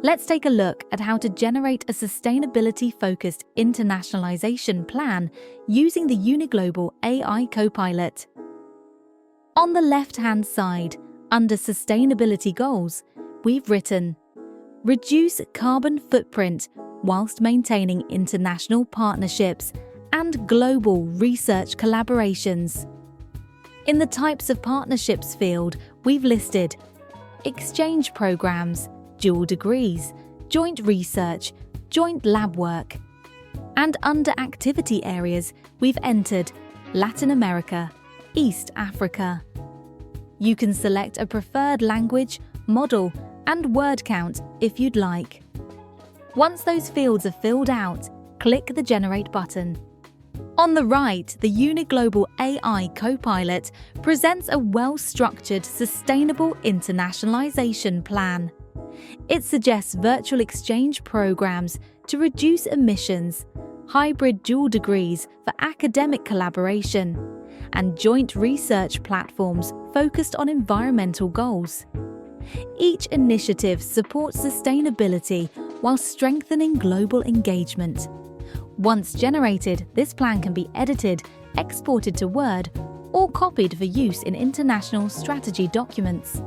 Let's take a look at how to generate a sustainability-focused internationalization plan using the UniGlobal AI Copilot. On the left-hand side, under Sustainability Goals, we've written, reduce carbon footprint whilst maintaining international partnerships and global research collaborations. In the Types of Partnerships field, we've listed exchange programs, dual degrees, joint research, joint lab work. And under Activity Areas, we've entered Latin America, East Africa. You can select a preferred language, model, and word count if you'd like. Once those fields are filled out, click the Generate button. On the right, the UniGlobal AI Copilot presents a well-structured, sustainable internationalization plan. It suggests virtual exchange programs to reduce emissions, hybrid dual degrees for academic collaboration, and joint research platforms focused on environmental goals. Each initiative supports sustainability while strengthening global engagement. Once generated, this plan can be edited, exported to Word, or copied for use in international strategy documents.